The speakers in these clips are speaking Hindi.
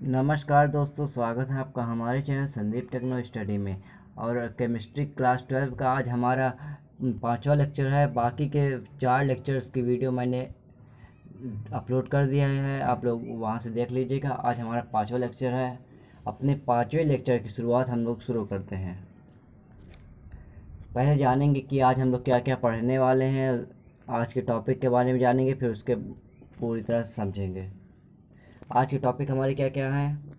नमस्कार दोस्तों, स्वागत है आपका हमारे चैनल संदीप टेक्नो स्टडी में। और केमिस्ट्री क्लास 12 का आज हमारा पांचवा लेक्चर है। बाकी के 4 लेक्चर्स की वीडियो मैंने अपलोड कर दिया है, आप लोग वहां से देख लीजिएगा। आज हमारा पांचवा लेक्चर है। अपने पांचवें लेक्चर की शुरुआत हम लोग शुरू करते हैं। पहले जानेंगे कि आज हम लोग क्या क्या पढ़ने वाले हैं। आज के टॉपिक के बारे में जानेंगे, फिर उसके पूरी तरह से समझेंगे। आज के टॉपिक हमारे क्या क्या हैं।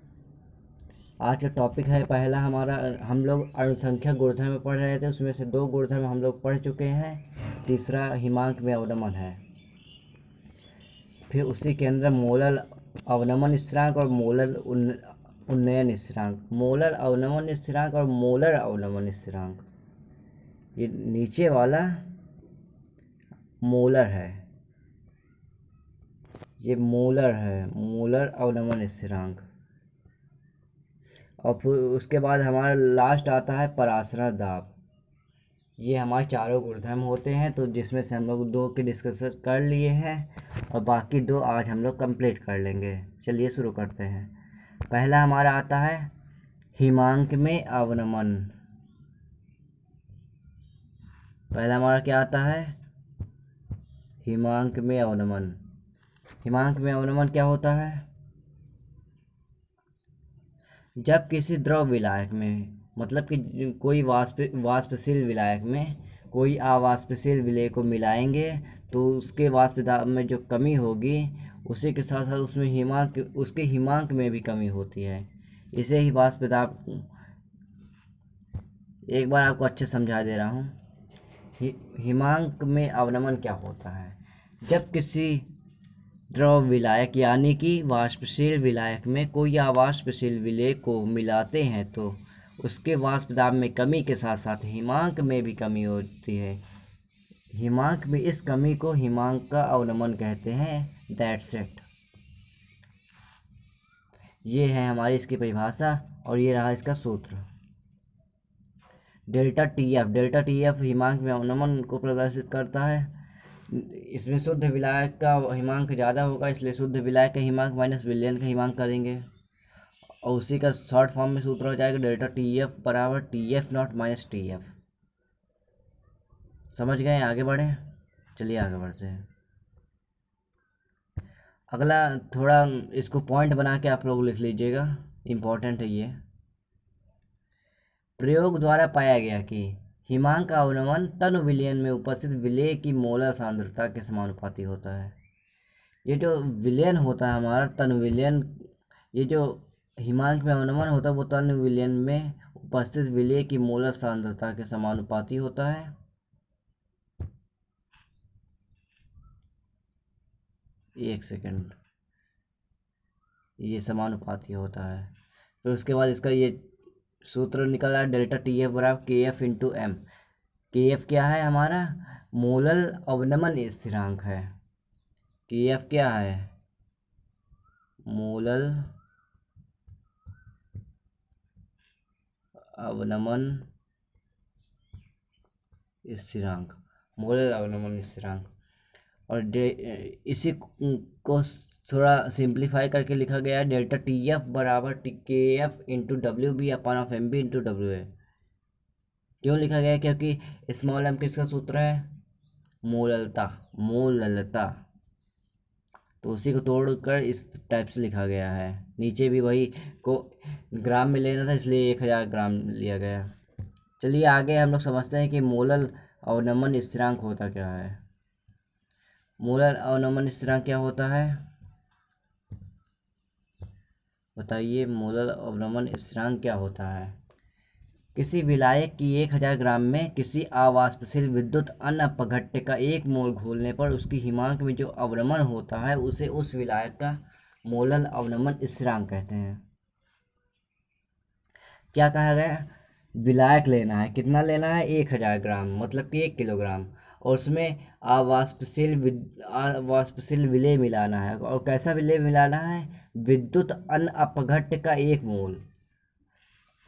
आज का टॉपिक है पहला हमारा, हम लोग अणुसंख्या गुणधर्म में पढ़ रहे थे, उसमें से 2 गुणधर्म हम लोग पढ़ चुके हैं। तीसरा हिमांक में अवनमन है। फिर उसी के अंदर मोलर अवनमन स्थिरांक और मोलर उन्नयन स्थिरांक। मोलर अवनमन स्थिरांक और मोलर अवनमन स्थिरांक, ये नीचे वाला मोलर है, ये मोलर है, मोलर अवनमन स्थिरांक। और फिर उसके बाद हमारा लास्ट आता है परासरण दाब। ये हमारे चारों गुणधर्म होते हैं, तो जिसमें से हम लोग 2 के डिस्कशन कर लिए हैं और बाकी 2 आज हम लोग कंप्लीट कर लेंगे। चलिए शुरू करते हैं। पहला हमारा आता है हिमांक में अवनमन। पहला हमारा क्या आता है? हिमांक में अवनमन। हिमांक में अवनमन क्या होता है? जब किसी द्रव विलायक में, मतलब कि कोई वाष्पशील विलायक में कोई अवाष्पशील विलेय को मिलाएंगे तो उसके वाष्प दाब में जो कमी होगी, उसी के साथ साथ उसमें उसके हिमांक में भी कमी होती है। इसे ही वाष्प दाब, एक बार आपको अच्छे समझा दे रहा हूँ। हिमांक में अवनमन क्या होता है? जब किसी द्रव विलायक यानी कि वाष्पशील विलायक में कोई अवाष्पशील विलेय को मिलाते हैं तो उसके वाष्प दाब में कमी के साथ साथ हिमांक में भी कमी होती है। हिमांक में इस कमी को हिमांक का अवनमन कहते हैं। That's it. ये है हमारी इसकी परिभाषा और ये रहा इसका सूत्र। Delta T F, delta T F हिमांक में अवनमन को प्रदर्शित करता है। इसमें शुद्ध विलायक का हिमांक ज़्यादा होगा, इसलिए शुद्ध विलायक का हिमांक माइनस विलयन का हिमांक करेंगे और उसी का शॉर्ट फॉर्म में सूत्र हो जाएगा डेल्टा टी एफ बराबर T F not minus T F. समझ गए? आगे बढ़ें, चलिए आगे बढ़ते हैं। अगला थोड़ा इसको पॉइंट बना के आप लोग लिख लीजिएगा, इम्पोर्टेंट है ये। प्रयोग द्वारा पाया गया कि हिमांक का अवनमन तनु विलयन में उपस्थित विलेय की मोलर सांद्रता के समानुपाती होता है। ये जो विलयन होता है हमारा तनु विलयन, ये जो हिमांक में अवनमन होता है वो तनु विलयन में उपस्थित विलेय की मोलर सांद्रता के समानुपाती होता है। एक सेकंड, ये समानुपाती होता है। फिर उसके बाद इसका ये सूत्र निकल रहा है डेल्टा टी एफ बराबर के एफ इंटू एम। के एफ क्या है हमारा? मोलर अवनमन स्थिरांक है। के एफ क्या है? मोलर अवनमन स्थिरांक, मोलर अवनमन स्थिरांक। और इसी को थोड़ा सिंप्लीफाई करके लिखा गया है डेल्टा टी एफ बराबर के F into W B upon of M B into W A. क्यों लिखा गया है? क्योंकि स्मॉल एम किसका सूत्र है? मोललता, मोललता। तो उसी को तोड़कर इस टाइप से लिखा गया है। नीचे भी वही को ग्राम में लेना था, इसलिए 1000 ग्राम लिया गया। चलिए आगे हम लोग समझते हैं कि मोलर अवनमन स्थिरांक होता क्या है। मोलर अवनमन स्थिरांक क्या होता है? बताइए, मोलर अवनमन स्थिरांक क्या होता है? किसी विलायक की 1000 ग्राम में किसी अवाष्पशील विद्युत अन अपघट्य का 1 मोल घोलने पर उसकी हिमांक में जो अवनमन होता है उसे उस विलायक का मोलर अवनमन स्थिरांक कहते हैं। क्या कहा गया? विलायक लेना है, कितना लेना है? 1000 ग्राम, मतलब कि 1 किलोग्राम, और उसमें अवाष्पशील विलेय मिलाना है। और कैसा विलेय मिलाना है? विद्युत अन अपघट्य का 1 मोल।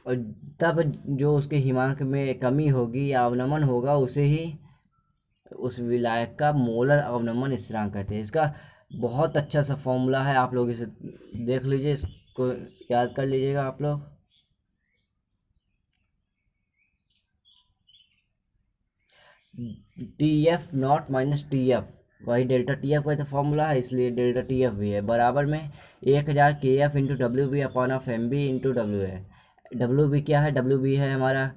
और तब जो उसके हिमांक में कमी होगी या अवनमन होगा उसे ही उस विलायक का मोलर अवनमन स्थिरांक कहते हैं। इसका बहुत अच्छा सा फॉर्मूला है, आप लोग इसे देख लीजिए, इसको याद कर लीजिएगा आप लोग। T F not minus T F, वही डेल्टा टी एफ का तो फॉर्मूला है, इसलिए डेल्टा टी एफ भी है बराबर में 1000 के F into W B upon of M B into W है। डब्ल्यू बी क्या है? डब्ल्यू बी है हमारा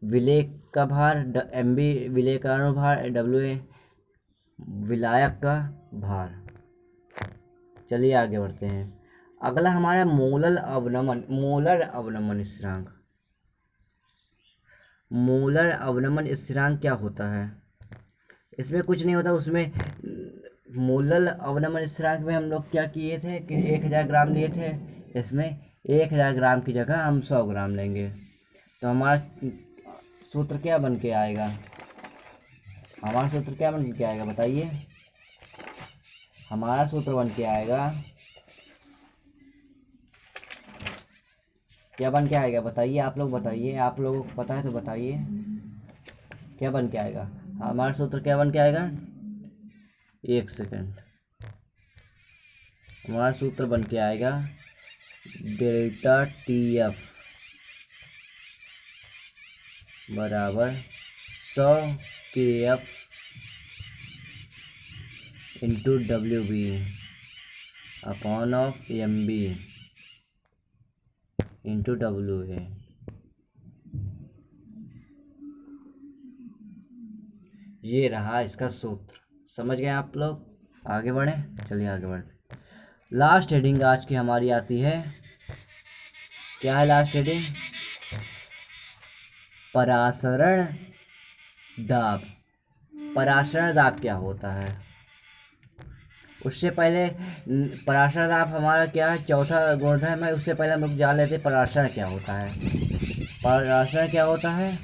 विलेय का भार, एम बी विलेय का अनुभार, डब्ल्यू ए विलायक का भार। चलिए आगे बढ़ते हैं। अगला हमारा मोलर अवनमन स्थिरांक। मोलर अवनमन स्थिरांक क्या होता है? इसमें कुछ नहीं होता। उसमें मोलर अवनमन स्थिरांक में हम लोग क्या किए थे कि 1000 ग्राम लिए थे, इसमें 1000 ग्राम की जगह हम 100 ग्राम लेंगे। तो हमारा सूत्र क्या बन के आएगा? हमारा सूत्र क्या बन के आएगा बताइए? हमारा सूत्र बन के आएगा, क्या बन के आएगा बताइए? आप लोग बताइए, आप लोगों को पता है तो बताइए क्या बन के आएगा। हमारा सूत्र क्या बन के आएगा? एक सेकंड। हमारा सूत्र बन के आएगा डेल्टा टी एफ बराबर 100 के F into W B upon of M B into W है। ये रहा इसका सूत्र। समझ गए आप लोग? आगे बढ़े, चलिए आगे बढ़ते। लास्ट हेडिंग आज की हमारी आती है, क्या है लास्ट हेडिंग? परासरण दाब। परासरण दाब क्या होता है? उससे पहले परासरण दाब हमारा क्या है? चौथा गुणधर्म है। उससे पहले हम लोग जान लेते परासरण क्या होता है। परासरण क्या होता है?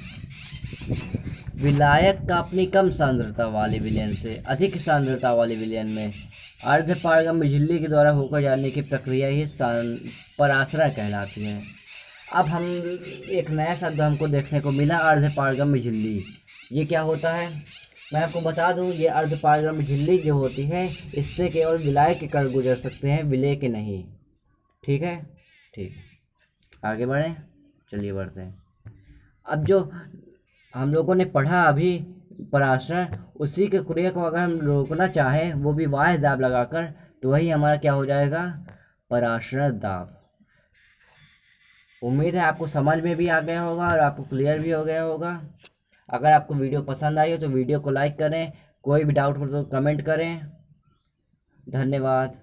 विलायक का अपनी कम सांद्रता वाले विलयन से अधिक सांद्रता वाले विलयन में अर्ध पारगम्य झिल्ली के द्वारा होकर जाने की प्रक्रिया ही परासरण कहलाती है। अब हम एक नया शब्द हमको देखने को मिला, अर्ध पारगम्य झिल्ली। ये क्या होता है? मैं आपको बता दूं, ये अर्ध पारगम्य झिल्ली जो होती है, इससे केवल विलायक के कण गुजर सकते हैं, विलेय के नहीं। ठीक है, ठीक। आगे बढ़ें, चलिए बढ़ते हैं। अब जो हम लोगों ने पढ़ा अभी परासरण, उसी के क्रिया को अगर हम रोकना चाहें, वो भी बाह्य दाब लगाकर, तो वही हमारा क्या हो जाएगा? परासरण दाब। उम्मीद है आपको समझ में भी आ गया होगा और आपको क्लियर भी हो गया होगा। अगर आपको वीडियो पसंद आई हो तो वीडियो को लाइक करें, कोई भी डाउट हो तो कमेंट करें। धन्यवाद।